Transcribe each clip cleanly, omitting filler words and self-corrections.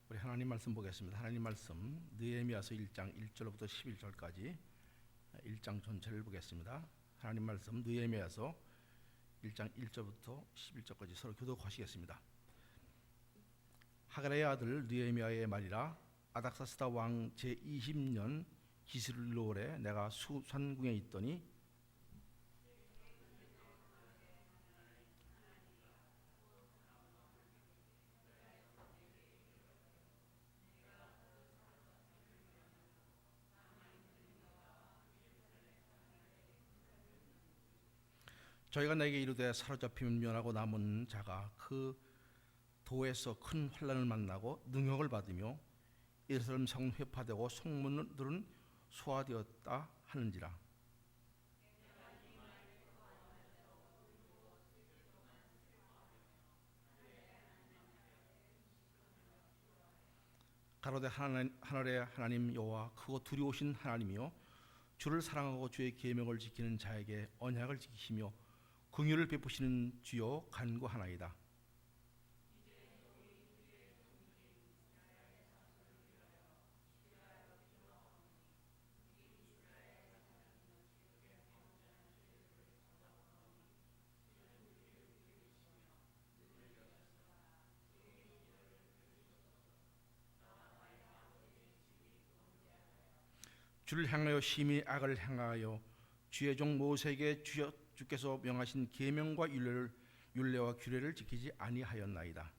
우리 하나님 말씀 보겠습니다. 하나님 말씀 느헤미야서 1장 1절부터 11절까지 1장 전체를 보겠습니다. 하나님 말씀 느헤미야서 1장 1절부터 11절까지 서로 교독하시겠습니다. 하갈의 아들 느헤미야의 말이라. 아닥사스다 왕 제20년 기슬로월에 내가 수산궁에 있더니 저희가 내게 이르되 사로잡히면 면하고 남은 자가 그 도에서 큰 환난을 만나고 능욕을 받으며 예루살렘 성은 회파되고 성문들은 소화되었다 하는지라. 가로되 하늘의 하나님 여호와 크고 두려우신 하나님이요 주를 사랑하고 주의 계명을 지키는 자에게 언약을 지키시며 긍휼을 베푸시는 주여 간구하나이다. 주를 향하여 심히 악을 행하여 주의 종 모세에게 주께서 명하신 계명과 율례와 규례를 지키지 아니하였나이다.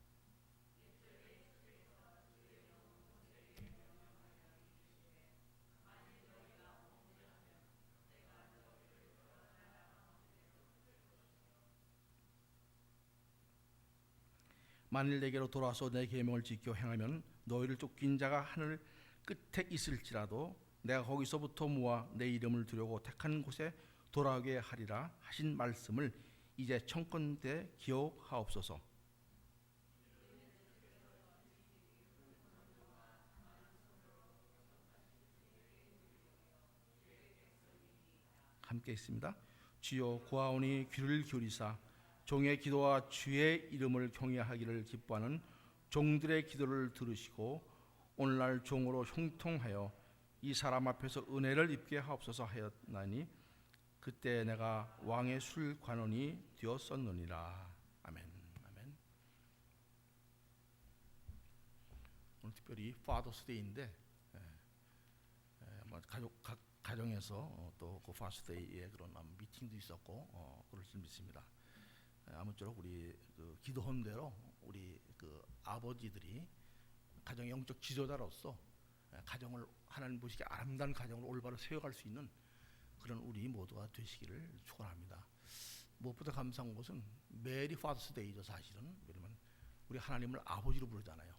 만일 내게로 돌아와서 내 계명을 지켜 행하면 너희를 쫓긴 자가 하늘 끝에 있을지라도 내가 거기서부터 모아 내 이름을 두려고 택한 곳에 돌아오게 하리라 하신 말씀을 이제 청컨대 기억하옵소서. 함께 있습니다. 주여 구하오니 귀를 기울이사 종의 기도와 주의 이름을 경외하기를 기뻐하는 종들의 기도를 들으시고 오늘날 종으로 형통하여 이 사람 앞에서 은혜를 입게 하옵소서 하였나니 그때 내가 왕의 술관원이 되었었느니라. 아멘. 아멘. 오늘 특별히 파더스 데이인데 각 가정에서 또 그 파더스 데이에 그런 미팅도 있었고 그럴 줄 믿습니다. 아무쪼록 우리 그 기도한 대로 우리 그 아버지들이 가정의 영적 지도자로서 가정을 하나님 보시기에 아름다운 가정을 올바로 세워갈 수 있는 그런 우리 모두가 되시기를 축원합니다. 무엇보다 감사한 것은 메리 파더스 데이죠. 사실은 왜냐면 우리 하나님을 아버지로 부르잖아요.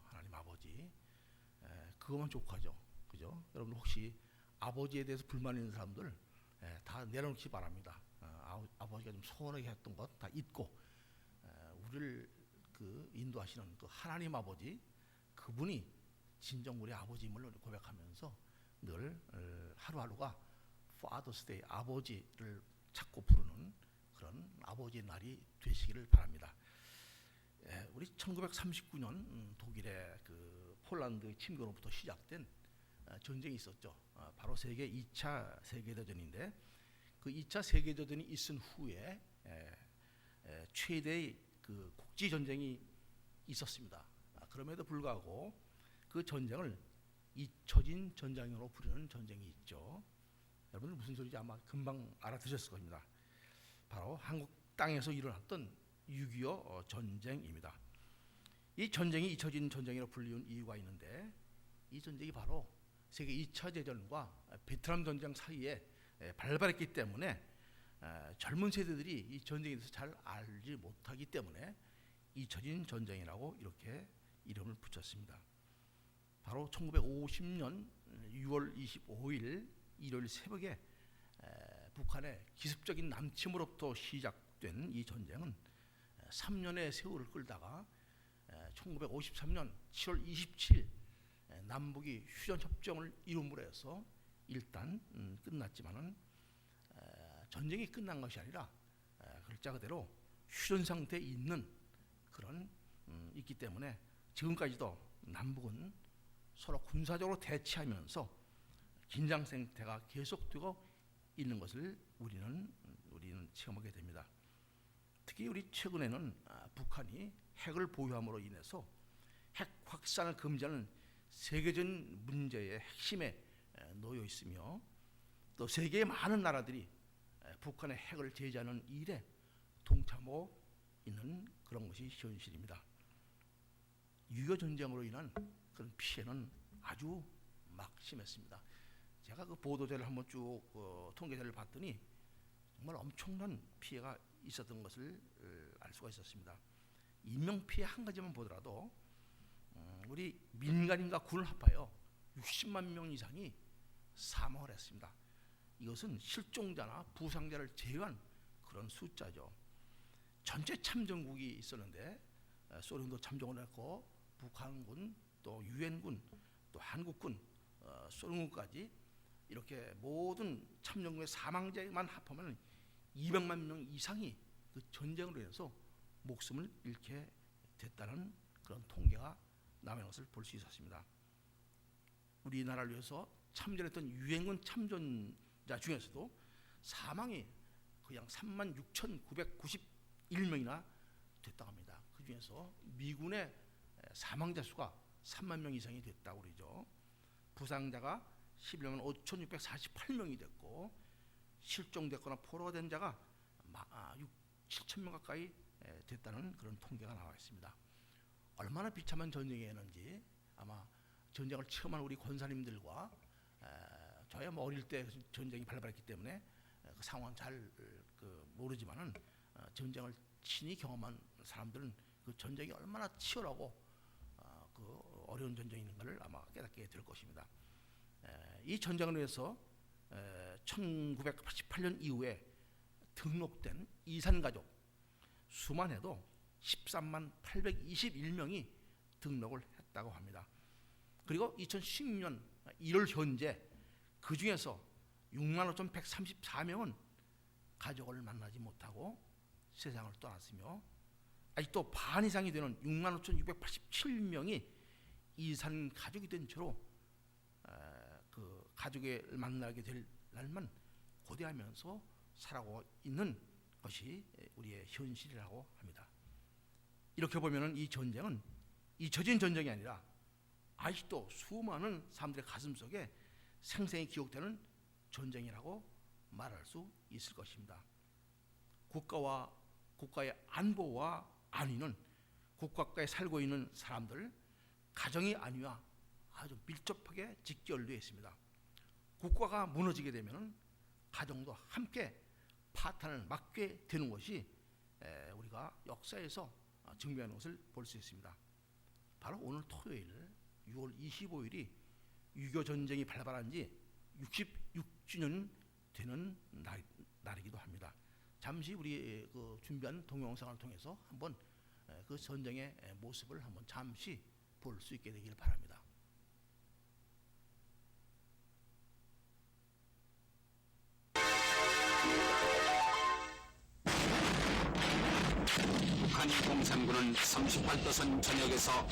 하나님 아버지. 그것만 족하죠. 그죠? 여러분 혹시 아버지에 대해서 불만 있는 사람들 다 내려놓기 바랍니다. 아버지가 좀 소원하게 했던 것 다 잊고 우리를 그 인도하시는 그 하나님 아버지 그분이 진정 우리 아버지임을 고백하면서 늘 하루하루가 Father's Day 아버지를 찾고 부르는 그런 아버지의 날이 되시기를 바랍니다. 우리 1939년 독일의 그 폴란드 침공으로부터 시작된 전쟁이 있었죠. 바로 세계 2차 세계대전인데 그 2차 세계대전이 있은 후에 최대의 그 국지 전쟁이 있었습니다. 그럼에도 불구하고 그 전쟁을 잊혀진 전쟁으로 부르는 전쟁이 있죠. 여러분 무슨 소리인지 아마 금방 알아들으셨을 겁니다. 바로 한국 땅에서 일어났던 6.25 전쟁입니다. 이 전쟁이 잊혀진 전쟁으로 불리운 이유가 있는데 이 전쟁이 바로 세계 2차 대전과 베트남 전쟁 사이에 발발했기 때문에 젊은 세대들이 이 전쟁에 대해서 잘 알지 못하기 때문에 잊혀진 전쟁이라고 이렇게 이름을 붙였습니다. 바로 1950년 6월 25일 일요일 새벽에 북한의 기습적인 남침으로부터 시작된 이 전쟁은 3년의 세월을 끌다가 1953년 7월 27일 남북이 휴전협정을 이룸으로 해서 일단 끝났지만은 전쟁이 끝난 것이 아니라 글자 그대로 휴전 상태에 있는 그런 있기 때문에 지금까지도 남북은 서로 군사적으로 대치하면서 긴장 상태가 계속되고 있는 것을 우리는 체험하게 됩니다. 특히 우리 최근에는 북한이 핵을 보유함으로 인해서 핵 확산을 금지하는 세계적 문제의 핵심에 놓여 있으며, 또 세계의 많은 나라들이 북한의 핵을 제재하는 일에 동참하고 있는 그런 것이 현실입니다. 6.25 전쟁으로 인한 그런 피해는 아주 막심했습니다. 제가 그 보도자를 한번 쭉 통계자를 봤더니 정말 엄청난 피해가 있었던 것을 알 수가 있었습니다. 인명 피해 한 가지만 보더라도 우리 민간인과 군을 합하여 60만 명 이상이 사망을 했습니다. 이것은 실종자나 부상자를 제외한 그런 숫자죠. 전체 참전국이 있었는데 소련도 참전을 했고, 북한군, 또 유엔군, 또 한국군, 소련군까지 이렇게 모든 참전국의 사망자만 합하면 200만 명 이상이 그 전쟁으로 인해서 목숨을 잃게 됐다는 그런 통계가 남은 것을 볼 수 있었습니다. 우리나라를 위해서 참전했던 유엔군 참전자 중에서도 사망이 그냥 36,991명이나 됐다고 합니다. 그 중에서 미군의 사망자 수가 3만 명 이상이 됐다고 그러죠. 부상자가 11만 5,648명이 됐고, 실종됐거나 포로가 된 자가 7천 명 가까이 됐다는 그런 통계가 나와 있습니다. 얼마나 비참한 전쟁이었는지 아마 전쟁을 체험한 우리 권사님들과 저야 뭐 어릴 때 전쟁이 발발했기 때문에 그 상황 잘 모르지만은 전쟁을 친히 경험한 사람들은 그 전쟁이 얼마나 치열하고 그 어려운 전쟁인가를 아마 깨닫게 될 것입니다. 이 전쟁을 위해서 1988년 이후에 등록된 이산가족 수만 해도 13만 821명이 등록을 했다고 합니다. 그리고 2016년 1월 현재 그 중에서 6만 5,134명은 가족을 만나지 못하고 세상을 떠났으며, 아직도 반 이상이 되는 6만 5,687명이 이산 가족이 된 채로 그 가족을 만나게 될 날만 고대하면서 살아가고 있는 것이 우리의 현실이라고 합니다. 이렇게 보면은 이 전쟁은 잊혀진 전쟁이 아니라 아직도 수많은 사람들의 가슴 속에 생생히 기억되는 전쟁이라고 말할 수 있을 것입니다. 국가의 안보와 안위는 국가가에 살고 있는 사람들, 가정의 안위와 아주 밀접하게 직결되어 있습니다. 국가가 무너지게 되면 가정도 함께 파탄을 맞게 되는 것이 우리가 역사에서 증명하는 것을 볼 수 있습니다. 바로 오늘 토요일 6월 25일이 6.25 전쟁이 발발한 지 66주년 되는 날이기도 합니다. 잠시 우리 그 준비한 동영상을 통해서 한번 그 전쟁의 모습을 한번 잠시 볼 수 있게 되길 바랍니다. 북한 공산군은 38도선 전역에서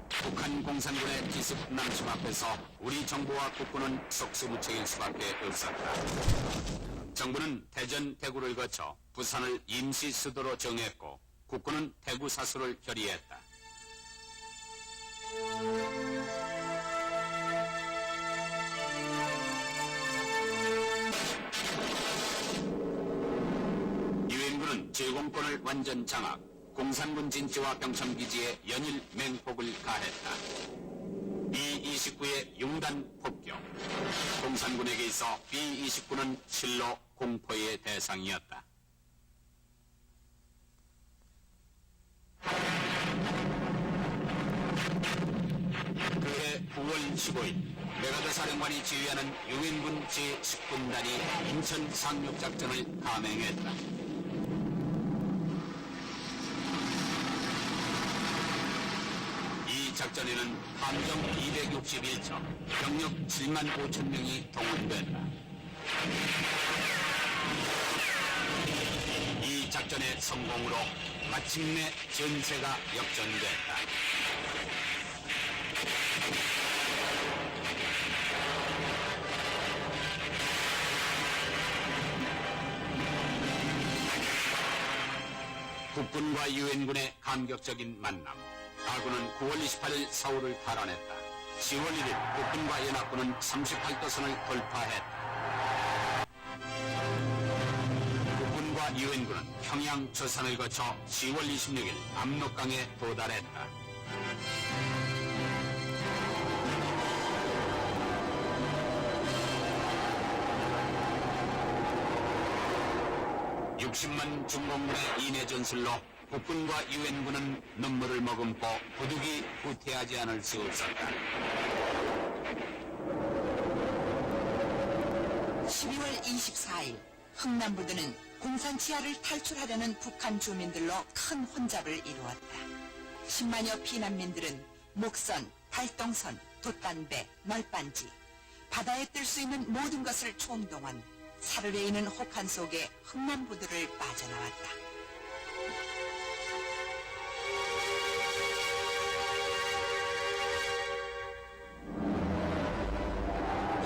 북한 공산군의 기습 남침 앞에서 우리 정부와 국군은 속수무책일 수밖에 없었다. 정부는 대전, 대구를 거쳐 부산을 임시 수도로 정했고 국군은 대구 사수를 결의했다. 유엔군은 제공권을 완전 장악, 공산군 진지와 병참기지에 연일 맹폭을 가했다. B-29의 융단 폭격, 공산군에게 있어 B-29는 실로 공포의 대상이었다. 그해 9월 15일 메가더 사령관이 지휘하는 유엔군 제10군단이 인천 상륙작전을 감행했다. 이 작전에는 함정 261척, 병력 7만 5천 명이 동원됐다. 이 작전의 성공으로 마침내 전세가 역전됐다. 국군과 유엔군의 감격적인 만남. 아군은 9월 28일 서울을 탈환했다. 10월 1일 국군과 연합군은 38도선을 돌파했다. 국군과 유엔군은 평양 조산을 거쳐 10월 26일 압록강에 도달했다. (60만) 중공군의 인해 전술로 국군과 유엔군은 눈물을 머금고 부득이 후퇴하지 않을 수 없었다. 12월 24일 흥남부두는 공산 치하를 탈출하려는 북한 주민들로 큰 혼잡을 이루었다. 10만여 피난민들은 목선, 발동선, 돛단배, 널빤지, 바다에 뜰 수 있는 모든 것을 총동원, 사르르이는 혹한 속에 흥남부두를 빠져나왔다.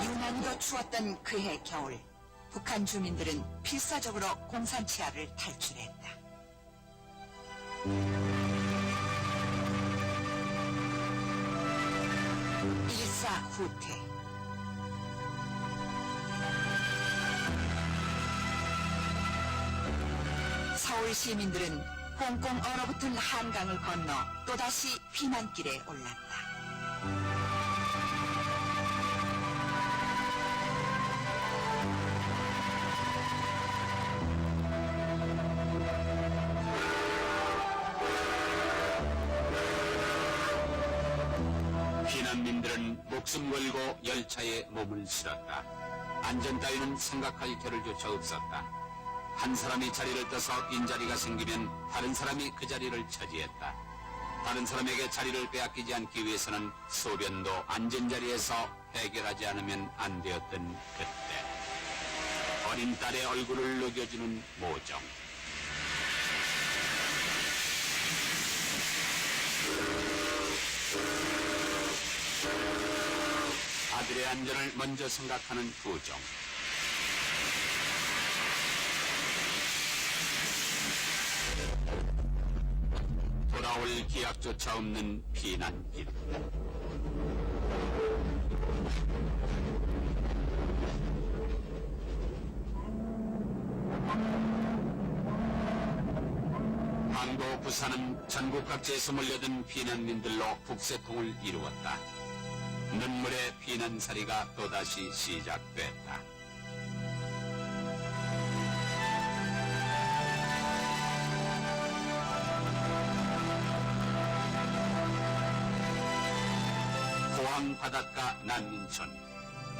유난히도 추웠던 그해 겨울, 북한 주민들은 필사적으로 공산 치하를 탈출했다. 일사후퇴. 서울 시민들은 꽁꽁 얼어붙은 한강을 건너 또다시 피난길에 올랐다. 피난민들은 목숨 걸고 열차에 몸을 실었다. 안전 따위는 생각할 겨를조차 없었다. 한 사람이 자리를 떠서 빈자리가 생기면 다른 사람이 그 자리를 차지했다. 다른 사람에게 자리를 빼앗기지 않기 위해서는 소변도 안전자리에서 해결하지 않으면 안 되었던 그때. 어린 딸의 얼굴을 녹여주는 모정. 아들의 안전을 먼저 생각하는 부정. 돌아올 기약조차 없는 피난길. 항구 부산은 전국 각지에서 몰려든 피난민들로 북새통을 이루었다. 눈물의 피난살이가 또다시 시작됐다. 포항 바닷가 난민촌.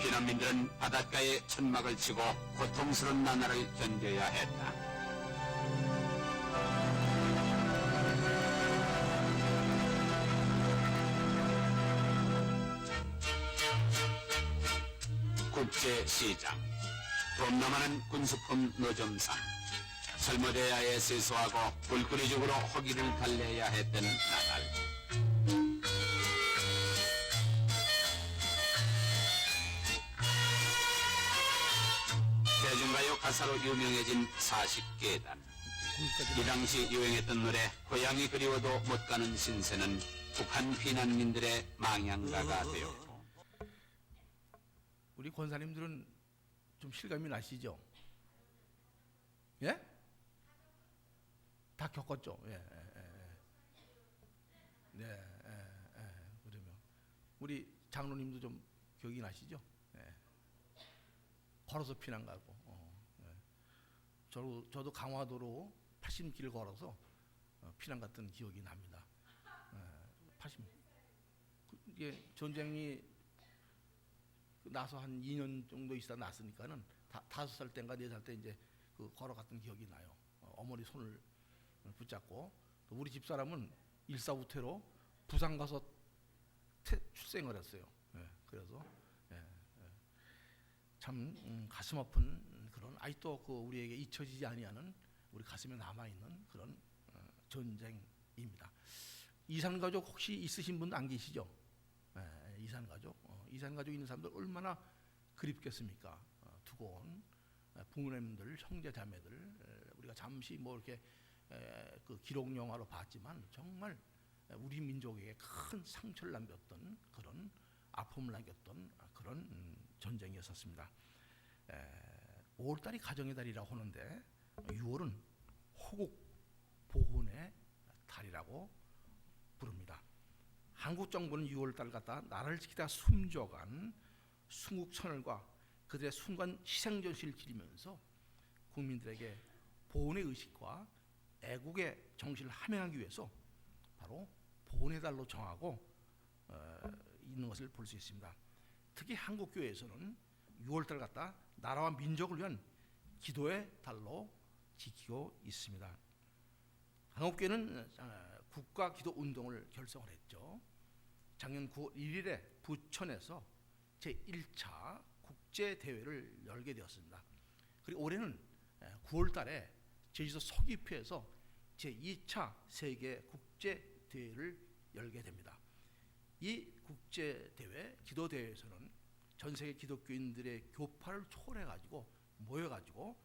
피난민들은 바닷가에 천막을 치고 고통스러운 나날을 견뎌야 했다. 국제시장. 돔남하는 군수품 노점상. 설머대야에 세수하고 불꾸리죽으로 허기를 달래야 했던 나날. 대중가요 가사로 유명해진 40계단. 이 당시 유행했던 노래 고향이 그리워도 못 가는 신세는 북한 피난민들의 망향가가 되었고. 우리 권사님들은 좀 실감이 나시죠? 예? 다 겪었죠? 예, 네, 그러면 우리 장로님도 좀 기억이 나시죠? 예. 걸어서 피난 가고, 예. 저도 강화도로 80km 걸어서 피난 갔던 기억이 납니다. 80. 이게 전쟁이 나서 한 2년 정도 있다 났으니까는 5살 때인가 4살 때 이제 그 걸어갔던 기억이 나요. 어머니 손을 붙잡고. 또 우리 집사람은 일사후퇴로 부산 가서 출생을 했어요. 예, 그래서 참 가슴 아픈 그런 아직도 그 우리에게 잊혀지지 아니하는 우리 가슴에 남아 있는 그런 전쟁입니다. 이산가족 혹시 있으신 분 안 계시죠? 이산가족. 이산가족 있는 사람들 얼마나 그립겠습니까? 두고 온 부모님들, 형제 자매들, 우리가 잠시 뭐 이렇게 그 기록 영화로 봤지만 정말 우리 민족에게 큰 상처를 남겼던 그런 아픔을 남겼던 그런 전쟁이었습니다. 5월달이 가정의 달이라고 하는데 6월은 호국 보훈의 달이라고 부릅니다. 한국 정부는 6월달 갖다 나라를 지키다 숨져간 순국선열과 그들의 순간 희생전시를 기리면서 국민들에게 보훈의 의식과 애국의 정신을 함양하기 위해서 바로 보훈의 달로 정하고 있는 것을 볼 수 있습니다. 특히 한국 교회에서는 6월달 갖다 나라와 민족을 위한 기도의 달로 지키고 있습니다. 한국 교회는 국가 기도 운동을 결성을 했죠. 작년 9월 1일에 부천에서 제1차 국제 대회를 열게 되었습니다. 그리고 올해는 9월 달에 제주도 서귀포에서 제2차 세계 국제 대회를 열게 됩니다. 이 국제 대회, 기도 대회에서는 전 세계 기독교인들의 교파를 초월해 가지고 모여 가지고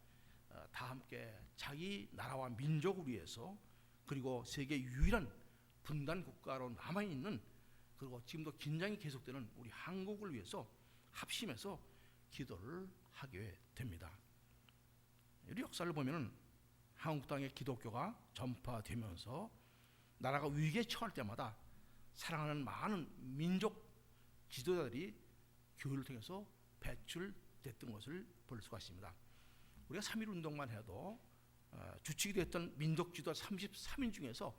다 함께 자기 나라와 민족을 위해서 그리고 세계 유일한 분단 국가로 남아 있는 그리고 지금도 긴장이 계속되는 우리 한국을 위해서 합심해서 기도를 하게 됩니다. 우리 역사를 보면은 한국 땅에 기독교가 전파되면서 나라가 위기에 처할 때마다 사랑하는 많은 민족 지도자들이 교회를 통해서 배출됐던 것을 볼 수가 있습니다. 우리가 3.1 운동만 해도 주축이 됐던 민족 지도자 33인 중에서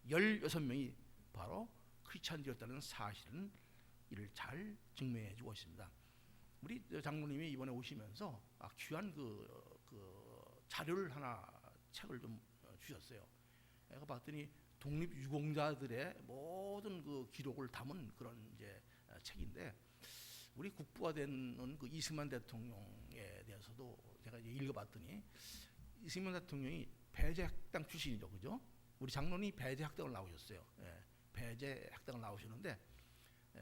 16명이 바로 크리스찬들이었다는 사실은 이를 잘 증명해 주고 있습니다. 우리 장로님이 이번에 오시면서 귀한 그 자료를 하나 책을 좀 주셨어요. 내가 봤더니 독립유공자들의 모든 그 기록을 담은 그런 이제 책인데 우리 국부가 되는 그 이승만 대통령에 대해서도 제가 이제 읽어봤더니 이승만 대통령이 배제학당 출신이죠, 그죠? 우리 장로님이 배제학당을 나오셨어요. 배제학당을 나오셨는데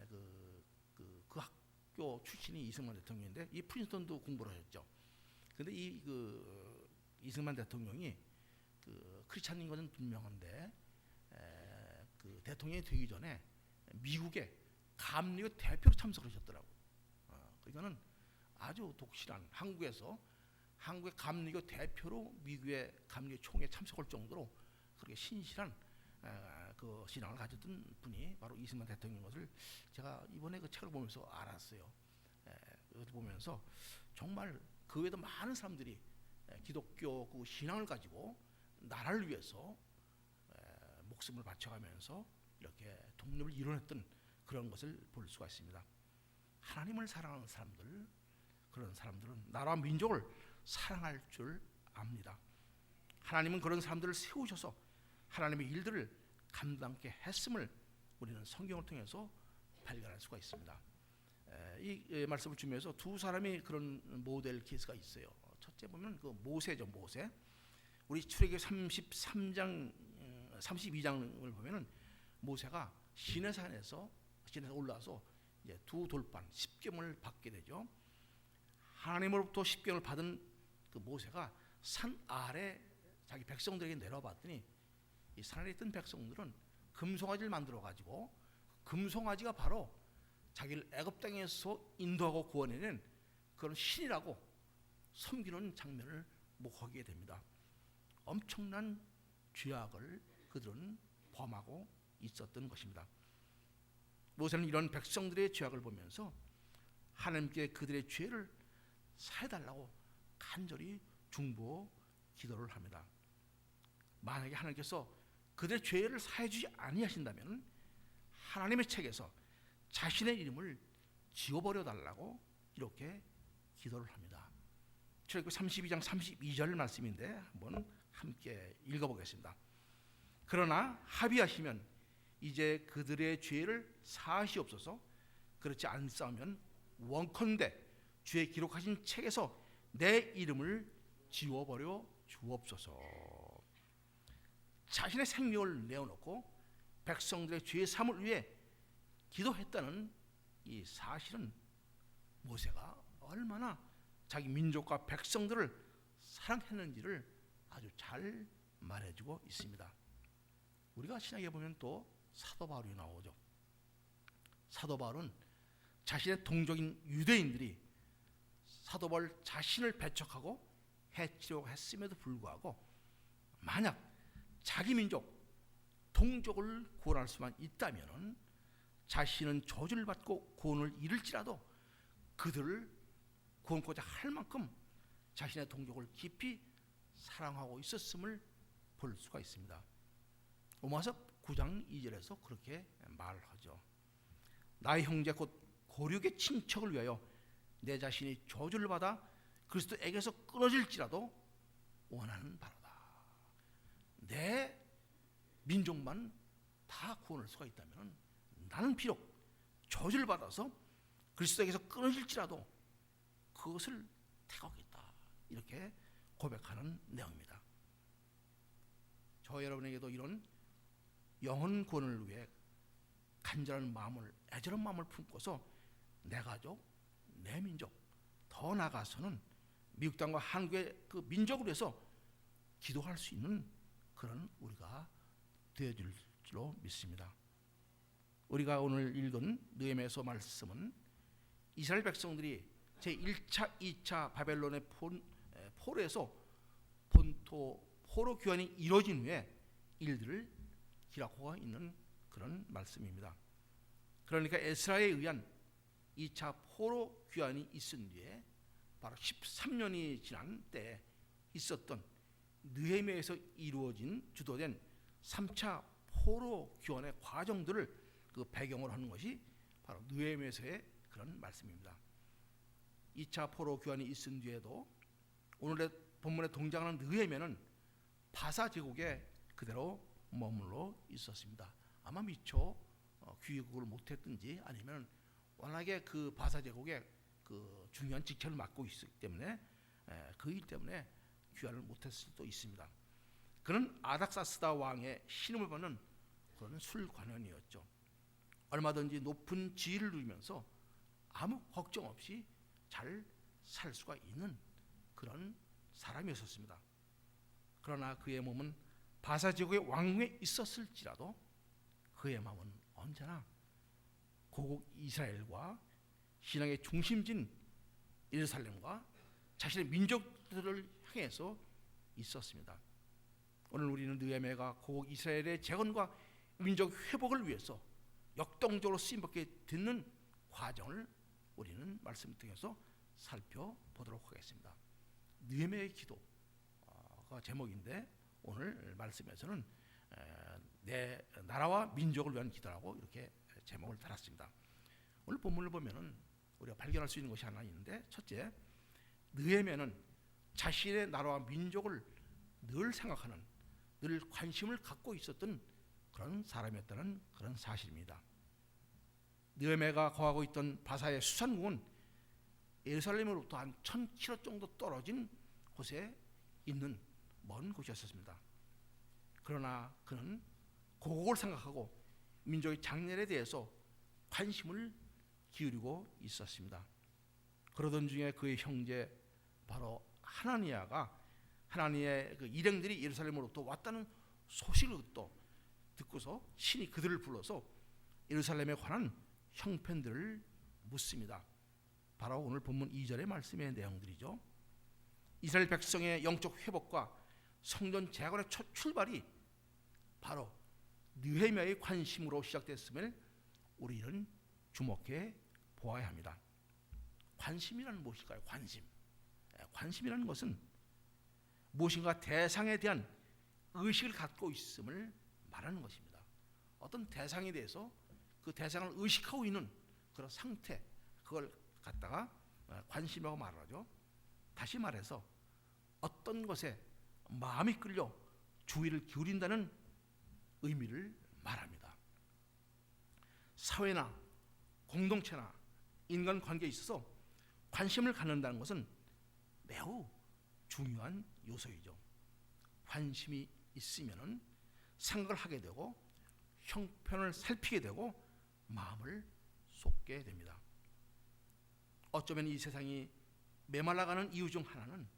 그 학교 출신이 이승만 대통령인데 이 프린스턴도 공부를 하셨죠. 근데 이 이승만 대통령이 그 크리스찬인 것은 분명한데 그 대통령이 되기 전에 미국의 감리교 대표로 참석하셨더라고. 그러니까는 아주 독실한 한국에서 한국의 감리교 대표로 미국의 감리교 총회에 참석할 정도로 그렇게 신실한 그 신앙을 가졌던 분이 바로 이승만 대통령인 것을 제가 이번에 그 책을 보면서 알았어요. 이것을 보면서 정말 그 외에도 많은 사람들이 기독교 그 신앙을 가지고 나라를 위해서 목숨을 바쳐가면서 이렇게 독립을 이뤄냈던 그런 것을 볼 수가 있습니다. 하나님을 사랑하는 사람들, 그런 사람들은 나라와 민족을 사랑할 줄 압니다. 하나님은 그런 사람들을 세우셔서 하나님의 일들을 감당케 했음을 우리는 성경을 통해서 발견할 수가 있습니다. 이 말씀을 주면서 두 사람이 그런 모델 케이스가 있어요. 첫째 보면 그 모세죠, 모세. 우리 출애굽기 33장, 32장을 보면은 모세가 시내산에서 올라와서 이제 두 돌판 10계명을 받게 되죠. 하나님으로부터 10계명을 받은 그 모세가 산 아래 자기 백성들에게 내려봤더니 이 산 아래 있던 백성들은 금송아지를 만들어 가지고 금송아지가 바로 자기를 애굽 땅에서 인도하고 구원해낸 그런 신이라고 섬기는 장면을 목하게 됩니다. 엄청난 죄악을 그들은 범하고 있었던 것입니다. 모세는 이런 백성들의 죄악을 보면서 하나님께 그들의 죄를 사해달라고 간절히 중보 기도를 합니다. 만약에 하나님께서 그들의 죄를 사해주지 아니하신다면 하나님의 책에서 자신의 이름을 지워버려 달라고 이렇게 기도를 합니다. 출애굽기 32장 32절 말씀인데 한번 함께 읽어보겠습니다. 그러나 합의하시면 이제 그들의 죄를 사하시옵소서. 그렇지 않사오면 원컨대 주의 기록하신 책에서 내 이름을 지워버려 주옵소서. 자신의 생명을 내어놓고 백성들의 죄 사함을 위해 기도했다는 이 사실은 모세가 얼마나 자기 민족과 백성들을 사랑했는지를 아주 잘 말해주고 있습니다. 우리가 신약에 보면 또 사도 바울이 나오죠. 사도 바울은 자신의 동족인 유대인들이 사도 바울 자신을 배척하고 해치려고 했음에도 불구하고 만약 자기 민족 동족을 구원할 수만 있다면 자신은 저주를 받고 구원을 잃을지라도 그들을 구원코자 할 만큼 자신의 동족을 깊이 사랑하고 있었음을 볼 수가 있습니다. 로마서 9장 2절에서 그렇게 말하죠. 나의 형제 곧 고륙의 친척을 위하여 내 자신이 저주를 받아 그리스도에게서 끊어질지라도 원하는 바로다. 내 민족만 다 구원할 수가 있다면 나는 비록 저주를 받아서 그리스도에게서 끊어질지라도 그것을 택하겠다. 이렇게 고백하는 내용입니다. 저 여러분에게도 이런 영혼 구원을 위해 간절한 마음을, 애절한 마음을 품고서 내 가족, 내 민족, 더 나아가서는 미국 땅과 한국의 그 민족을 위해서 기도할 수 있는 그런 우리가 되어줄 줄로 믿습니다. 우리가 오늘 읽은 느헤미야서 말씀은 이스라엘 백성들이 제1차, 2차 바벨론의 포로에서 본토 포로 귀환이 이루어진 후에 일들을 기록하고 있는 그런 말씀입니다. 그러니까 에스라에 의한 2차 포로 귀환이 있은 뒤에 바로 13년이 지난 때에 있었던 느헤미야에서 이루어진 주도된 3차 포로 귀환의 과정들을 그 배경으로 하는 것이 바로 느헤미야서의 그런 말씀입니다. 2차 포로 귀환이 있은 뒤에도 오늘의 본문에 등장하는 느헤미야는 바사 제국에 그대로 머물러 있었습니다. 아마 미처 귀국을 못했든지 아니면 워낙에 그 바사 제국의 그 중요한 직책을 맡고 있기 때문에 그 일 때문에 귀환을 못했을 수도 있습니다. 그는 아닥사스다 왕의 신임을 받는 그런 술관원이었죠. 얼마든지 높은 지위를 누리면서 아무 걱정 없이 잘 살 수가 있는 그런 사람이었습니다. 그러나 그의 몸은 바사 제국의 왕궁에 있었을지라도 그의 마음은 언제나 고국 이스라엘과 신앙의 중심진 예루살렘과 자신의 민족들을 향해서 있었습니다. 오늘 우리는 느헤미야가 고국 이스라엘의 재건과 민족 회복을 위해서 역동적으로 쓰임받게 되는 과정을 우리는 말씀 통해서 살펴보도록 하겠습니다. 느헤미야의 기도가 제목인데 오늘 말씀에서는 내 나라와 민족을 위한 기도라고 이렇게 제목을 달았습니다. 오늘 본문을 보면은 우리가 발견할 수 있는 것이 하나 있는데, 첫째, 느헤미야는 자신의 나라와 민족을 늘 생각하는, 늘 관심을 갖고 있었던 그런 사람이었다는 그런 사실입니다. 느헤미야가 거하고 있던 바사의 수산궁은 예루살렘으로부터 한 1000km 정도 떨어진 곳에 있는 먼 곳이었습니다. 그러나 그는 고국을 생각하고 민족의 장렬에 대해서 관심을 기울이고 있었습니다. 그러던 중에 그의 형제 바로 하나니아가 하나니의 그 일행들이 예루살렘으로부터 왔다는 소식을 듣고서 신이 그들을 불러서 예루살렘에 관한 형편들을 묻습니다. 바로 오늘 본문 2절의 말씀의 내용들이죠. 이스라엘 백성의 영적 회복과 성전 재건의 첫 출발이 바로 느헤미야의 관심으로 시작됐음을 우리는 주목해 보아야 합니다. 관심이라는 무엇일까요? 관심이라는 것은 무엇인가 대상에 대한 의식을 갖고 있음을 말하는 것입니다. 어떤 대상에 대해서 그 대상을 의식하고 있는 그런 상태, 그걸 갖다가 관심이라고 말하죠. 다시 말해서 어떤 것에 마음이 끌려 주의를 기울인다는 의미를 말합니다. 사회나 공동체나 인간관계에 있어서 관심을 갖는다는 것은 매우 중요한 요소이죠. 관심이 있으면은 생각을 하게 되고 형편을 살피게 되고 마음을 쏟게 됩니다. 어쩌면 이 세상이 메말라가는 이유 중 하나는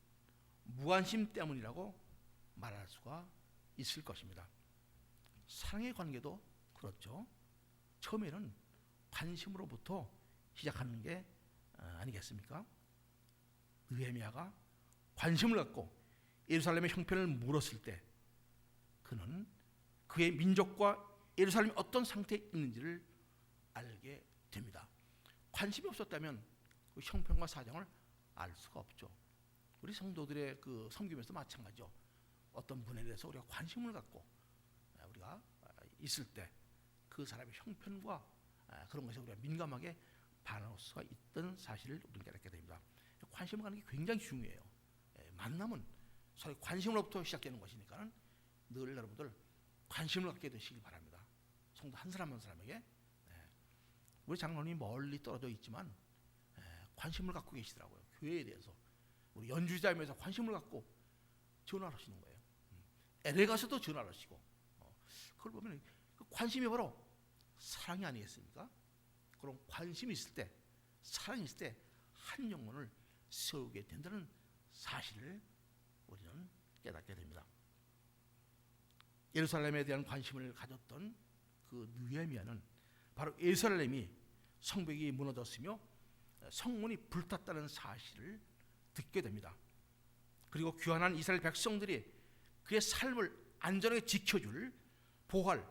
무관심 때문이라고 말할 수가 있을 것입니다. 사랑의 관계도 그렇죠. 처음에는 관심으로부터 시작하는 게 아니겠습니까? 느헤미야가 관심을 갖고 예루살렘의 형편을 물었을 때 그는 그의 민족과 예루살렘이 어떤 상태에 있는지를 알게 됩니다. 관심이 없었다면 그 형편과 사정을 알 수가 없죠. 우리 성도들의 그 섬김에서 마찬가지죠. 어떤 분에 대해서 우리가 관심을 갖고 우리가 있을 때 그 사람의 형편과 그런 것에 우리가 민감하게 반응할 수가 있던 사실을 우리는 깨닫게 됩니다. 관심을 갖는 게 굉장히 중요해요. 만남은 서로 관심으로부터 시작되는 것이니까 늘 여러분들 관심을 갖게 되시기 바랍니다. 성도 한 사람 한 사람에게. 우리 장로님이 멀리 떨어져 있지만 관심을 갖고 계시더라고요. 교회에 대해서. 우리 연주자임에서 관심을 갖고 전화를 하시는 거예요. LA 가서도 전화를 하시고. 그걸 보면 그 관심이 바로 사랑이 아니겠습니까? 그런 관심이 있을 때, 사랑이 있을 때 한 영혼을 세우게 된다는 사실을 우리는 깨닫게 됩니다. 예루살렘에 대한 관심을 가졌던 그 느헤미야는 바로 예루살렘이 성벽이 무너졌으며 성문이 불탔다는 사실을 듣게 됩니다. 그리고 귀환한 이스라엘 백성들이 그의 삶을 안전하게 지켜줄 보호할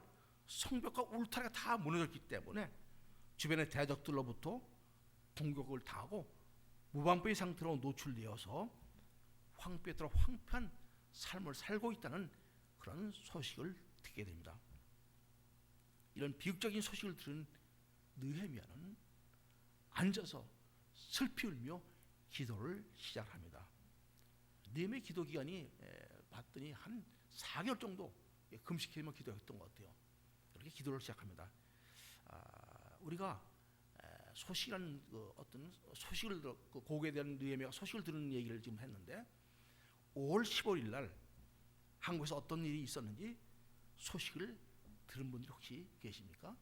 성벽과 울타리가 다 무너졌기 때문에 주변의 대적들로부터 공격을 당하고 무방비의 상태로 노출되어서 황폐토록 황폐한 삶을 살고 있다는 그런 소식을 듣게 됩니다. 이런 비극적인 소식을 들은 느헤미야는 앉아서 슬피 울며 기도를 시작합니다. 느헤미야 기도 기간이 봤더니 한 4개월 정도 금식하며 기도했던 것 같아요. 그렇게 기도를 시작합니다. 우리가 소식이라는 어떤 소식을 그 고국에 대한 느헤미야가 소식을 들은 얘기를 지금 했는데 5월 15일 날 한국에서 어떤 일이 있었는지 소식을 들은 분들이 혹시 계십니까?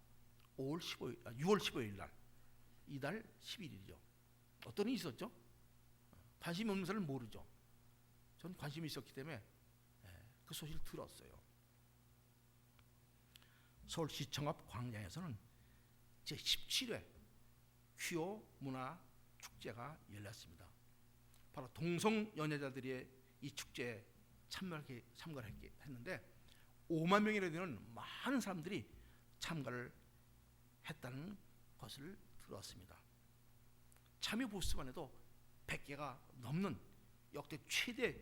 6월 15일 날 이달 11일이죠. 어떤 일이 있었죠? 관심이 없는 사람은 모르죠. 전 관심이 있었기 때문에 그 소식을 들었어요. 서울시청 앞 광장에서는 제17회 퀴어 문화 축제가 열렸습니다. 바로 동성 연애자들이 이 축제에 참가를 했는데 5만 명이나 되는 많은 사람들이 참가를 했다는 것을 들었습니다. 참여 부스만 해도 100개가 넘는 역대 최대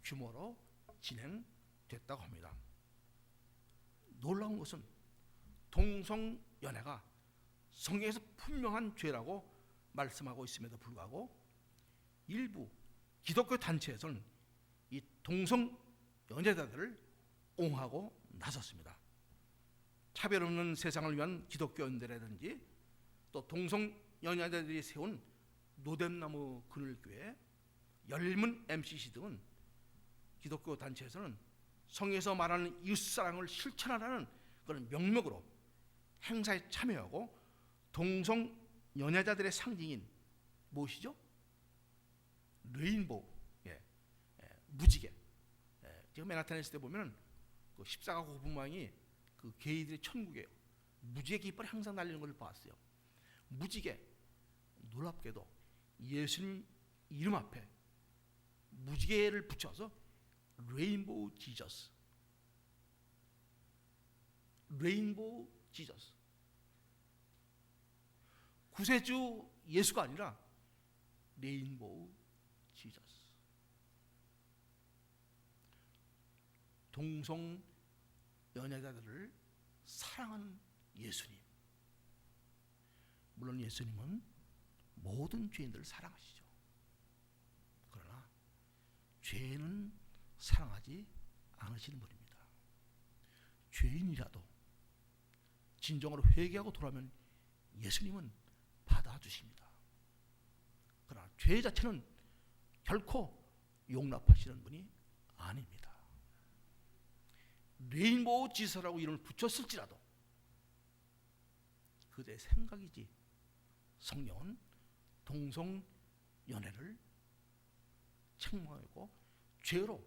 규모로 진행됐다고 합니다. 놀라운 것은 동성 연애가 성경에서 분명한 죄라고 말씀하고 있음에도 불구하고 일부 기독교 단체에서는 이 동성 연애자들을 옹호하고 나섰습니다. 차별 없는 세상을 위한 기독교인들이라든지 또 동성 연애자들이 세운 노뎀나무 그늘교회, 열문 MCC 등은 기독교 단체에서는 성경에서 말하는 이웃사랑을 실천하라는 그런 명목으로 행사에 참여하고 동성 연애자들의 상징인 무엇이죠? 레인보우, 무지개. 지금 맨하탄에 있을 때 보면 그 14가구 모양이 그 게이들의 천국이에요. 무지개 깃발이 항상 날리는 걸 봤어요. 무지개, 놀랍게도 예수님 이름 앞에 무지개를 붙여서 레인보우 지저스, 레인보우 지저스. 구세주 예수가 아니라 레인보우 지저스. 동성 연애자들을 사랑하는 예수님. 물론 예수님은 모든 죄인들을 사랑하시죠. 그러나 죄는 사랑하지 않으시는 분입니다. 죄인이라도 진정으로 회개하고 돌아오면 예수님은 받아주십니다. 그러나 죄 자체는 결코 용납하시는 분이 아닙니다. 레인보우 지서라고 이름을 붙였을지라도 그들의 생각이지 성령은 동성연애를 책망하고 죄로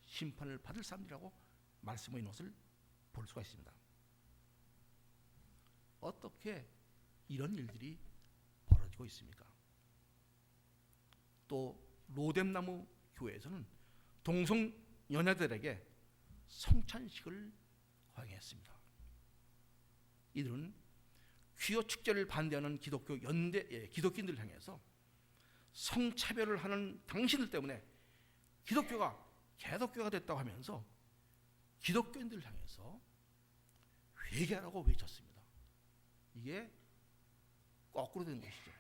심판을 받을 사람들이라고 말씀해 놓은 것을 볼 수가 있습니다. 어떻게 이런 일들이 벌어지고 있습니까? 또 로뎀나무 교회에서는 동성연애들에게 성찬식을 허용했습니다. 이들은 귀요 축제를 반대하는 기독교인들을 향해서 성차별을 하는 당신들 때문에 기독교가 개독교가 됐다고 하면서 기독교인들을 향해서 회개하라고 외쳤습니다. 이게 거꾸로 된 것이죠.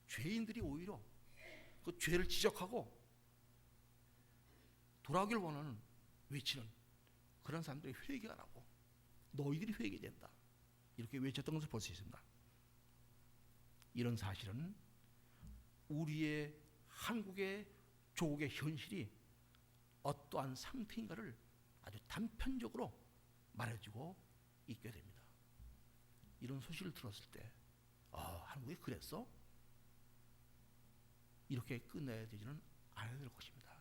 죄인들이 오히려 그 죄를 지적하고 돌아오길 원하는 외치는 그런 사람들이 회개하라고, 너희들이 회개된다, 이렇게 외쳤던 것을 볼 수 있습니다. 이런 사실은 우리의 한국의 조국의 현실이 어떠한 상태인가를 아주 단편적으로 말해주고 있게 됩니다. 이런 소식을 들었을 때 한국이 그랬어? 이렇게 끝내야 되지는 않아야 될 것입니다.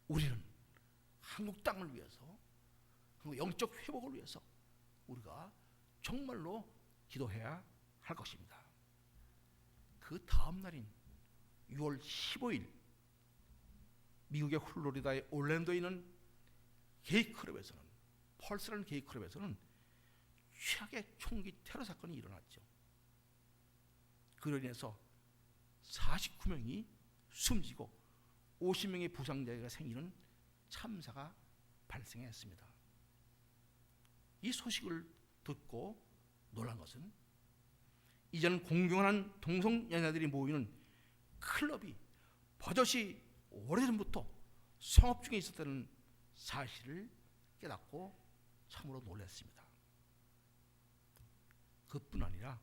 우리는 한국 땅을 위해서, 한국 영적 회복을 위해서 우리가 정말로 기도해야 할 것입니다. 그 다음 날인 6월 15일 미국의 플로리다의 올랜도에 있는 게이클럽에서는, 펄스라는 게이클럽에서는 최악의 총기 테러 사건이 일어났죠. 그로 인해서 49명이 숨지고 50명의 부상자가 생기는 참사가 발생했습니다. 이 소식을 듣고 놀란 것은 이제는 공경한 동성연애들이 모이는 클럽이 버젓이 오래전부터 성업 중에 있었다는 사실을 깨닫고 참으로 놀랐습니다. 그뿐 아니라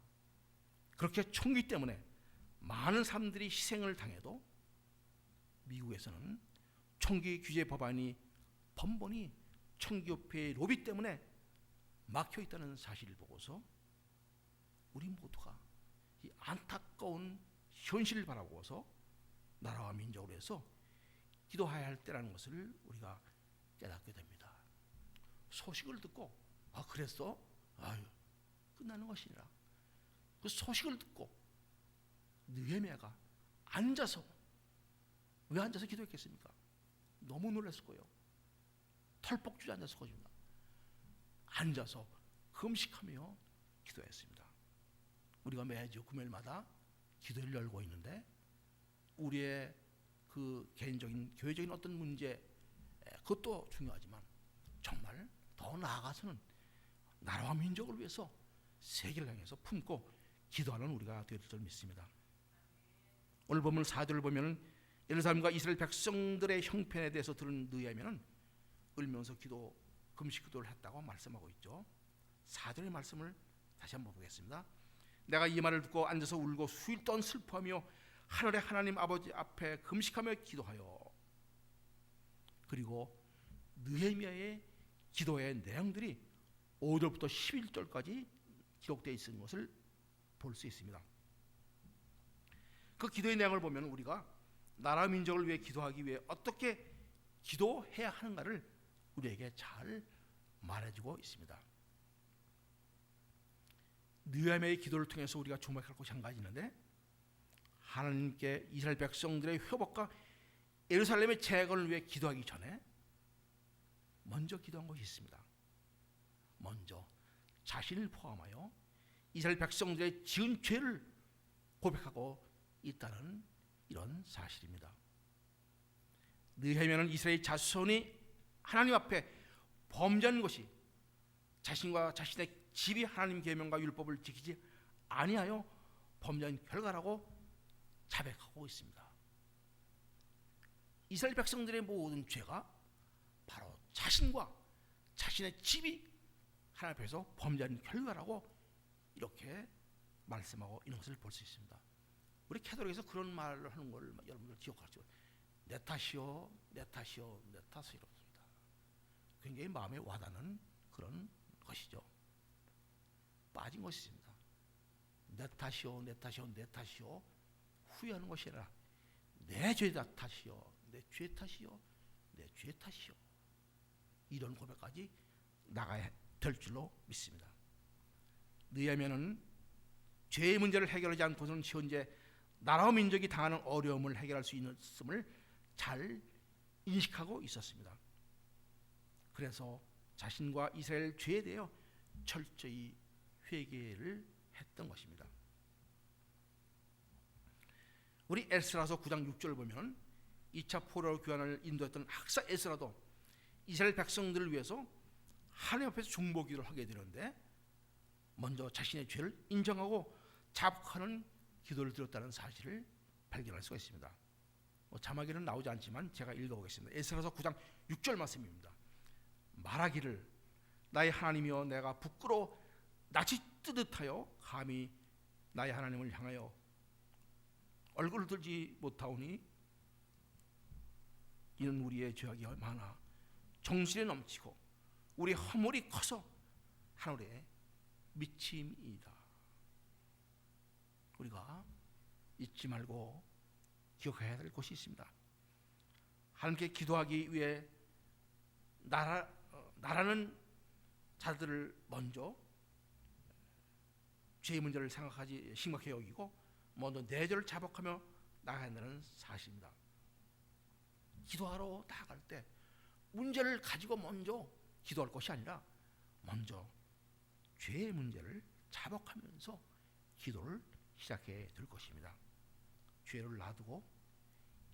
그렇게 총기 때문에 많은 사람들이 희생을 당해도 미국에서는 총기 규제 법안이 번번이 총기협회의 로비 때문에 막혀 있다는 사실을 보고서 우리 모두가 이 안타까운 현실을 바라보고서 나라와 민족을 위해서 기도해야 할 때라는 것을 우리가 깨닫게 됩니다. 소식을 듣고 그랬어? 아유, 끝나는 것이니라. 그 소식을 듣고 느헤미야가 앉아서, 왜 앉아서 기도했겠습니까? 너무 놀랐을 거예요. 털뻑 주저 앉았을 것입니다. 앉아서 금식하며 기도했습니다. 우리가 매주 금요일마다 기도를 열고 있는데 우리의 그 개인적인 교회적인 어떤 문제, 그것도 중요하지만 정말 더 나아가서는 나라와 민족을 위해서 세계를 향해서 품고 기도하는 우리가 될 줄 믿습니다. 오늘 보면 4절을 보면 예루살렘과 이스라엘 백성들의 형편에 대해서 들은 느헤미야는 울면서 금식 기도를 했다고 말씀하고 있죠. 4절의 말씀을 다시 한번 보겠습니다. 내가 이 말을 듣고 앉아서 울고 수일 동안 슬퍼하며 하늘의 하나님 아버지 앞에 금식하며 기도하여, 그리고 느헤미야의 기도의 내용들이 5절부터 11절까지 기록되어 있는 것을 볼 수 있습니다. 그 기도의 내용을 보면 우리가 나라 민족을 위해 기도하기 위해 어떻게 기도해야 하는가를 우리에게 잘 말해주고 있습니다. 느헤미야의 기도를 통해서 우리가 주목할 것이 한 가지 있는데, 하나님께 이스라엘 백성들의 회복과 예루살렘의 재건을 위해 기도하기 전에 먼저 기도한 것이 있습니다. 먼저 자신을 포함하여 이스라엘 백성들의 지은 죄를 고백하고 있다는 이런 사실입니다. 느헤미야는 이스라엘 자손이 하나님 앞에 범죄한 것이 자신과 자신의 집이 하나님 계명과 율법을 지키지 아니하여 범죄한 결과라고 자백하고 있습니다. 이스라엘 백성들의 모든 죄가 바로 자신과 자신의 집이 하나님 앞에서 범죄한 결과라고 이렇게 말씀하고 있는 것을 볼 수 있습니다. 우리 캐톨릭에서 그런 말을 하는 걸 여러분들 기억하시죠? 내 탓이요, 내 탓이요, 내 탓이요. 굉장히 마음에 와닿는 그런 것이죠. 빠진 것입니다. 내 탓이요, 내 탓이요, 내 탓이요. 후회하는 것이 아니라 내 죄 탓이요, 내 죄 탓이요, 내 죄 탓이요. 이런 고백까지 나가야 될 줄로 믿습니다. 느헤미야는 죄의 문제를 해결하지 않고서는 현재 나라와 민족이 당하는 어려움을 해결할 수 있음을 잘 인식하고 있었습니다. 그래서 자신과 이스라엘 죄에 대해 철저히 회개를 했던 것입니다. 우리 에스라서 9장 6절을 보면 2차 포로 교환을 인도했던 학사 에스라도 이스라엘 백성들을 위해서 하나님 앞에서 중보기도를 하게 되는데 먼저 자신의 죄를 인정하고 자복하는 기도를 드렸다는 사실을 발견할 수가 있습니다. 자막에는 나오지 않지만 제가 읽어보겠습니다. 에스라서 9장 6절 말씀입니다. 말하기를 나의 하나님이여 내가 부끄러워 낯이 뜨듯하여 감히 나의 하나님을 향하여 얼굴을 들지 못하오니 이는 우리의 죄악이 많아 정신에 넘치고 우리 허물이 커서 하늘에 미침이다. 우리가 잊지 말고 기억해야 될 것이 있습니다. 하나님께 기도하기 위해 나라는 자들을 먼저 죄의 문제를 생각하지 심각하게 여기고 먼저 내 죄를 자복하며 나가야 한다는 사실입니다. 기도하러 나아갈 때 문제를 가지고 먼저 기도할 것이 아니라 먼저 죄의 문제를 자복하면서 기도를 시작해야 될 것입니다. 죄를 놔두고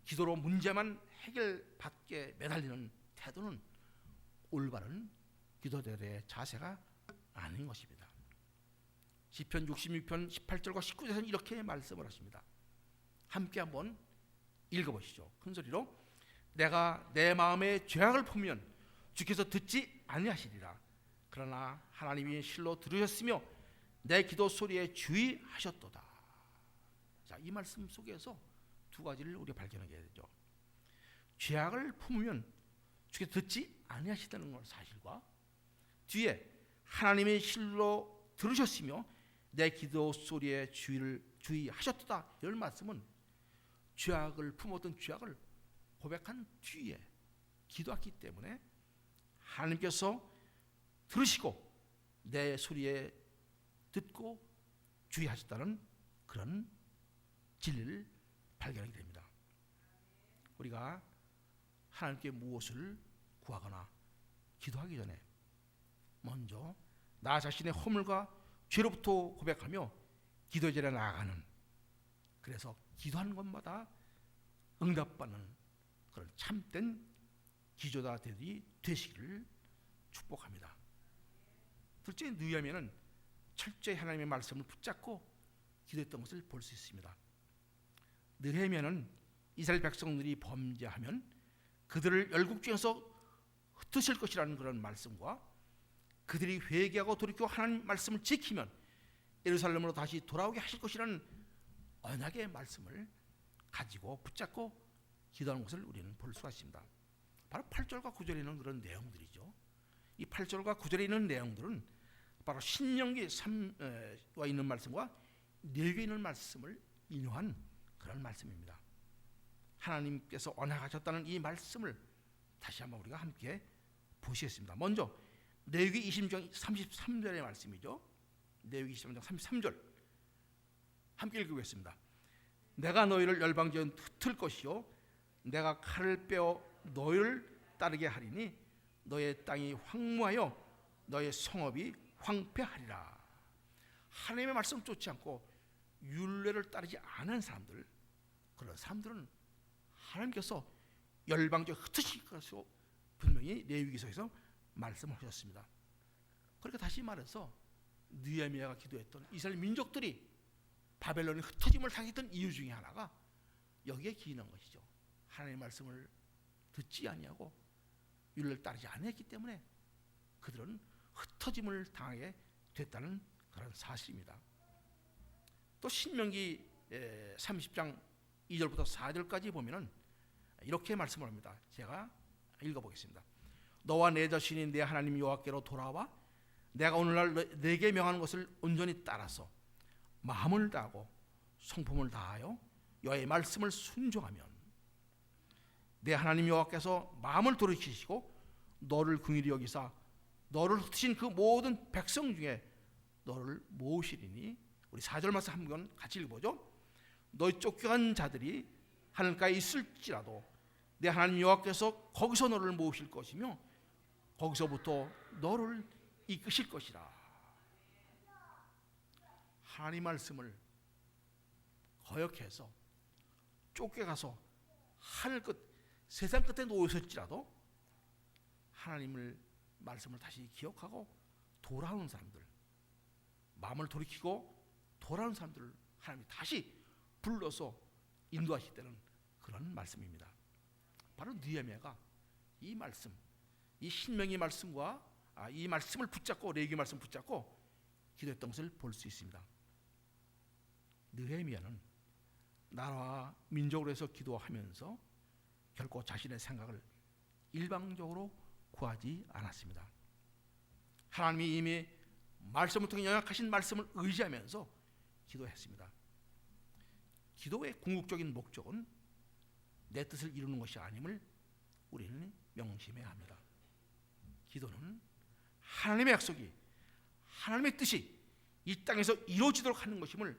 기도로 문제만 해결받게 매달리는 태도는 올바른 기도자들의 자세가 아닌 것입니다. 시편 66편 18절과 19절에서는 이렇게 말씀을 하십니다. 함께 한번 읽어보시죠. 큰 소리로 내가 내 마음의 죄악을 품으면 주께서 듣지 아니하시리라. 그러나 하나님이 실로 들으셨으며 내 기도 소리에 주의하셨도다. 자, 이 말씀 속에서 두 가지를 우리가 발견하게 되죠. 죄악을 품으면 주께서 듣지 아니하시다는 걸 사실과 뒤에 하나님이 실로 들으셨으며 내 기도 소리에 주의하셨도다. 이런 말씀은 죄악을 품었던 죄악을 고백한 뒤에 기도했기 때문에 하나님께서 들으시고 내 소리에 듣고 주의하셨다는 그런 진리를 발견하게 됩니다. 우리가 하나님께 무엇을 구하거나 기도하기 전에 먼저 나 자신의 허물과 죄로부터 고백하며 기도의 자리에 나아가는, 그래서 기도하는 것마다 응답받는 그런 참된 기도자들이 되시기를 축복합니다. 둘째, 느헤미야는 철저히 하나님의 말씀을 붙잡고 기도했던 것을 볼 수 있습니다. 느헤미야는 이스라엘 백성들이 범죄하면 그들을 열국 중에서 흩으실 것이라는 그런 말씀과 그들이 회개하고 돌이켜 하나님 말씀을 지키면 예루살렘으로 다시 돌아오게 하실 것이라는 언약의 말씀을 가지고 붙잡고 기도하는 것을 우리는 볼 수가 있습니다. 바로 8절과 9절에 있는 그런 내용들이죠. 이 8절과 9절에 있는 내용들은 바로 신명기 3와 있는 말씀과 레위기에 있는 말씀을 인용한 그런 말씀입니다. 하나님께서 언약하셨다는 이 말씀을 다시 한번 우리가 함께 보시겠습니다. 먼저 레위기 20장 33절의 말씀이죠. 레위기 23장 33절 함께 읽겠습니다. 내가 너희를 열방지에 흩을 것이요 내가 칼을 빼어 너희를 따르게 하리니 너의 땅이 황무하여 너의 성읍이 황폐하리라. 하나님의 말씀 쫓지 않고 율례를 따르지 않은 사람들, 그런 사람들은 하나님께서 열방지에 흩으실 것으로 분명히 레위기서에서 말씀하셨습니다. 그러니까 다시 말해서 느헤미야가 기도했던 이스라엘 민족들이 바벨론에 흩어짐을 당했던 이유 중에 하나가 여기에 기인한 것이죠. 하나님의 말씀을 듣지 아니하고 율례를 따르지 않았기 때문에 그들은 흩어짐을 당하게 됐다는 그런 사실입니다. 또 신명기 30장 2절부터 4절까지 보면은 이렇게 말씀을 합니다. 제가 읽어보겠습니다. 너와 내 자신이 내 하나님 여호와께로 돌아와 내가 오늘날 내게 명하는 것을 온전히 따라서 마음을 다하고 성품을 다하여 여호와의 말씀을 순종하면 내 하나님 여호와께서 마음을 돌이키시고 너를 긍휼히 여기사 너를 흩으신 그 모든 백성 중에 너를 모으시리니. 우리 4절 말씀 한번 같이 읽어보죠. 너희 쫓겨간 자들이 하늘가에 있을지라도 내 하나님 여호와께서 거기서 너를 모으실 것이며 거기서부터 너를 이끄실 것이라. 하나님 말씀을 거역해서 쫓겨가서 하늘 끝 세상 끝에 놓였을지라도 하나님을 말씀을 다시 기억하고 돌아오는 사람들, 마음을 돌이키고 돌아오는 사람들을 하나님이 다시 불러서 인도하실 때는 그런 말씀입니다. 바로 느헤미야가 이 말씀, 이 신명의 말씀과 이 말씀을 붙잡고 레위기 말씀 붙잡고 기도했던 것을 볼 수 있습니다. 느헤미야는 나라와 민족으로 해서 기도하면서 결코 자신의 생각을 일방적으로 구하지 않았습니다. 하나님이 이미 말씀을 통해 연약하신 말씀을 의지하면서 기도했습니다. 기도의 궁극적인 목적은 내 뜻을 이루는 것이 아님을 우리는 명심해야 합니다. 기도는 하나님의 약속이 하나님의 뜻이 이 땅에서 이루어지도록 하는 것임을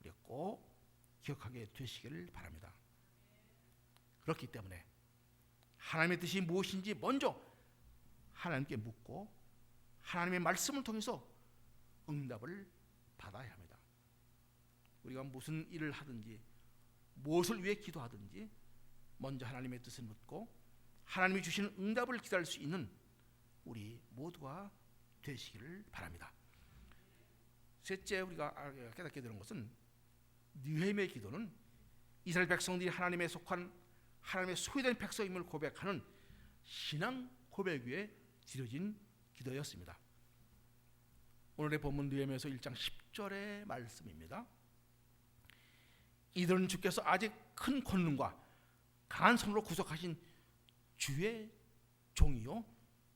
우리가 꼭 기억하게 되시기를 바랍니다. 그렇기 때문에 하나님의 뜻이 무엇인지 먼저 하나님께 묻고 하나님의 말씀을 통해서 응답을 받아야 합니다. 우리가 무슨 일을 하든지 무엇을 위해 기도하든지 먼저 하나님의 뜻을 묻고 하나님이 주시는 응답을 기다릴 수 있는 우리 모두가 되시기를 바랍니다. 셋째, 우리가 깨닫게 되는 것은 느헤미야의 기도는 이스라엘 백성들이 하나님에 속한 하나님의 소유된 백성임을 고백하는 신앙 고백 위에 드려진 기도였습니다. 오늘의 본문 느헤미야서 1장 10절의 말씀입니다. 이들은 주께서 아직 큰 권능과 강한 손으로 구속하신 주의 종이요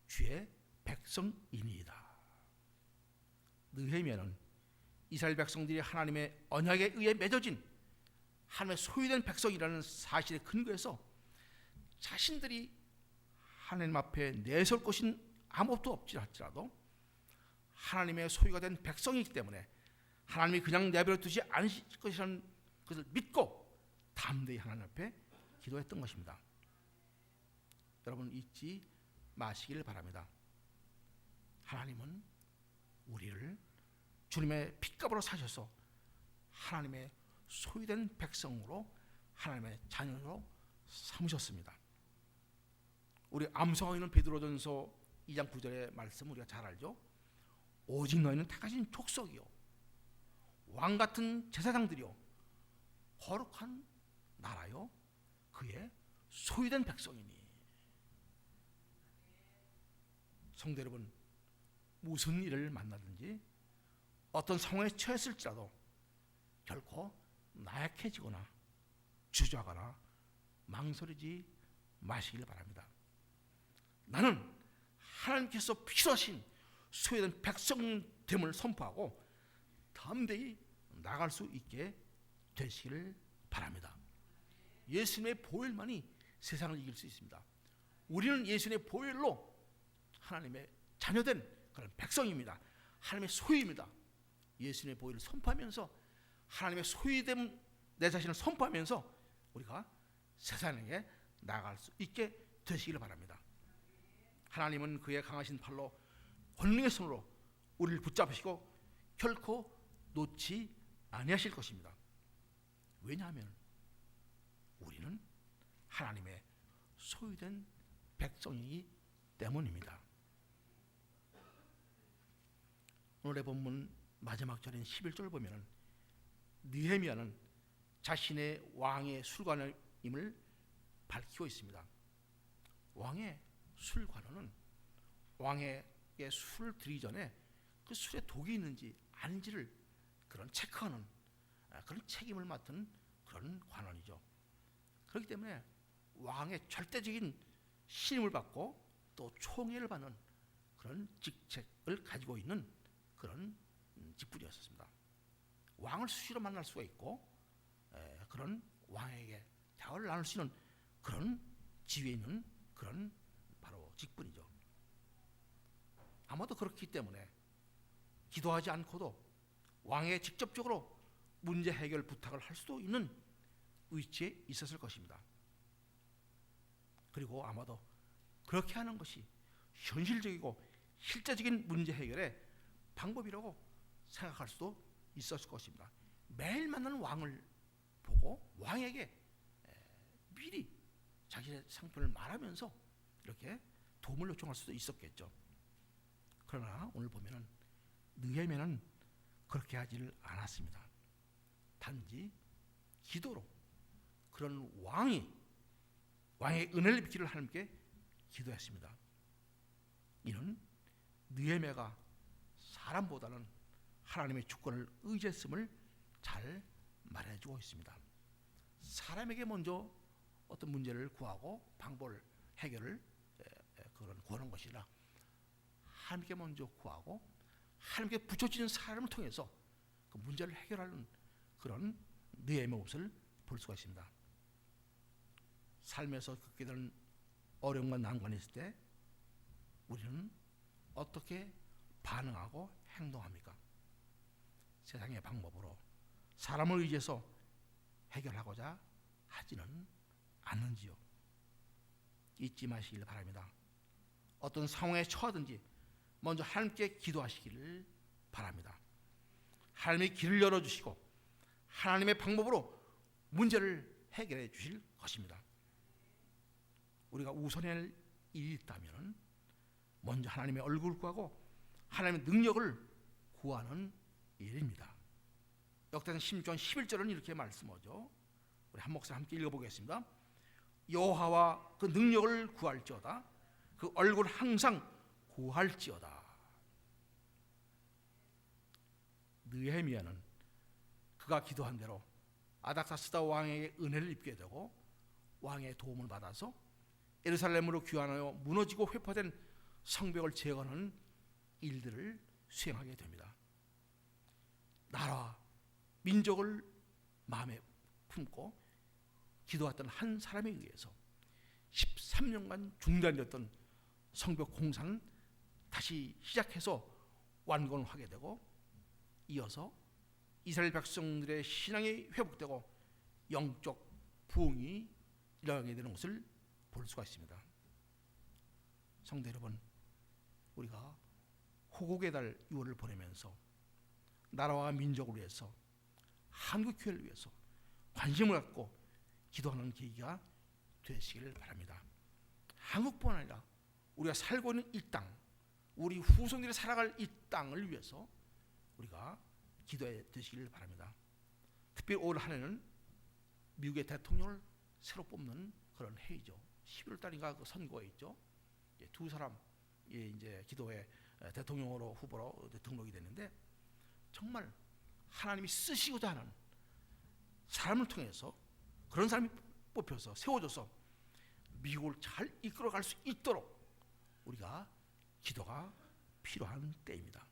주의 백성이니이다. 느헤미야는 이스라엘 백성들이 하나님의 언약에 의해 맺어진 하나님의 소유된 백성이라는 사실에 근거해서 자신들이 하나님 앞에 내설 것인 아무것도 없지 할지라도 하나님의 소유가 된 백성이기 때문에 하나님이 그냥 내버려 두지 않으실 것이라는 것을 믿고 담대히 하나님 앞에 기도했던 것입니다. 여러분 잊지 마시길 바랍니다. 하나님은 우리를 주님의 핏값으로 사셔서 하나님의 소유된 백성으로 하나님의 자녀로 삼으셨습니다. 우리 암송하고 있는 베드로전서 2장 9절의 말씀 우리가 잘 알죠. 오직 너희는 택하신 족속이요 왕같은 제사장들이요 거룩한 나라요 그의 소유된 백성이니. 성도 여러분, 무슨 일을 만나든지 어떤 상황에 처했을지라도 결코 나약해지거나 주저하거나 망설이지 마시길 바랍니다. 나는 하나님께서 필요하신 소유된 백성됨을 선포하고 담대히 나갈 수 있게 되시기를 바랍니다. 예수님의 보혈만이 세상을 이길 수 있습니다. 우리는 예수님의 보혈로 하나님의 자녀된 그런 백성입니다. 하나님의 소유입니다. 예수님의 보혈을 선포하면서 하나님의 소유됨 내 자신을 선포하면서 우리가 세상에 나아갈 수 있게 되시기를 바랍니다. 하나님은 그의 강하신 팔로 권능의 손으로 우리를 붙잡으시고 결코 놓지 아니하실 것입니다. 왜냐하면 우리는 하나님의 소유된 백성이기 때문입니다. 오늘의 본문 마지막 절인 11절 보면 느헤미야는 자신의 왕의 술관임을 밝히고 있습니다. 왕의 술관원은 왕에게 술을 드리기 전에 그 술에 독이 있는지 아닌지를 그런 체크하는 그런 책임을 맡은 그런 관원이죠. 그렇기 때문에 왕의 절대적인 신임을 받고 또 총애를 받는 그런 직책을 가지고 있는 그런 직분이었습니다. 왕을 수시로 만날 수가 있고 그런 왕에게 대화를 나눌 수 있는 그런 지위에 있는 그런 바로 직분이죠. 아마도 그렇기 때문에 기도하지 않고도 왕에게 직접적으로 문제 해결 부탁을 할 수도 있는 위치에 있었을 것입니다. 그리고 아마도 그렇게 하는 것이 현실적이고 실제적인 문제 해결의 방법이라고 생각할 수도 있었을 것입니다. 매일 만나는 왕을 보고 왕에게 미리 자신의 상편을 말하면서 이렇게 도움을 요청할 수도 있었겠죠. 그러나 오늘 보면은 느헤미야는 그렇게 하지를 않았습니다. 단지 기도로 그런 왕의 은혜를 입기를 하나님께 기도했습니다. 이는 느헤미야가 사람보다는 하나님의 주권을 의지했음을 잘 말해주고 있습니다. 사람에게 먼저 어떤 문제를 구하고 방법을 해결을 그런 구하는 것이라 하나님께 먼저 구하고 하나님께 붙여지는 사람을 통해서 그 문제를 해결하는 그런 느헤미야의 모습을 볼 수가 있습니다. 삶에서 겪게 되는 어려움과 난관이 있을 때 우리는 어떻게 반응하고 행동합니까? 세상의 방법으로 사람을 의지해서 해결하고자 하지는 않는지요. 잊지 마시길 바랍니다. 어떤 상황에 처하든지 먼저 하나님께 기도하시기를 바랍니다. 하나님이 길을 열어주시고 하나님의 방법으로 문제를 해결해 주실 것입니다. 우리가 우선해야 할 일이 있다면 먼저 하나님의 얼굴을 구하고 하나님의 능력을 구하는 일입니다. 역대상 16장 11절은 이렇게 말씀하죠. 우리 한 목사 함께 읽어보겠습니다. 여호와와 그 능력을 구할지어다 그 얼굴 항상 구할지어다. 느헤미야는 그가 기도한 대로 아닥사스다 왕에게 은혜를 입게 되고 왕의 도움을 받아서 예루살렘으로 귀환하여 무너지고 회파된 성벽을 재건하는 일들을 수행하게 됩니다. 나라와 민족을 마음에 품고 기도했던 한 사람에 의해서 13년간 중단되었던 성벽 공사는 다시 시작해서 완공을 하게 되고 이어서 이스라엘 백성들의 신앙이 회복되고 영적 부흥이 일어나게 되는 것을 볼 수가 있습니다. 성도 여러분, 우리가 호국의 달 6월을 보내면서 나라와 민족을 위해서 한국교회를 위해서 관심을 갖고 기도하는 계기가 되시기를 바랍니다. 한국뿐 아니라 우리가 살고 있는 이 땅, 우리 후손들이 살아갈 이 땅을 위해서 우리가 기도해 되시기를 바랍니다. 특별히 올 한 해는 미국의 대통령을 새로 뽑는 그런 해이죠. 11월 달인가 그 선거에 있죠. 두 사람 이제 기도회 대통령으로 후보로 등록이 됐는데 정말 하나님이 쓰시고자 하는 사람을 통해서 그런 사람이 뽑혀서 세워져서 미국을 잘 이끌어갈 수 있도록 우리가 기도가 필요한 때입니다.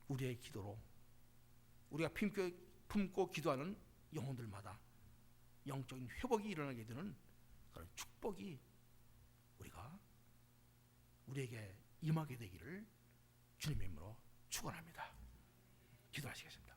우리의 기도로 우리가 품고 기도하는 영혼들마다 영적인 회복이 일어나게 되는 그런 축복이 우리에게 임하게 되기를 주님의 이름으로 축원합니다. 기도하시겠습니다.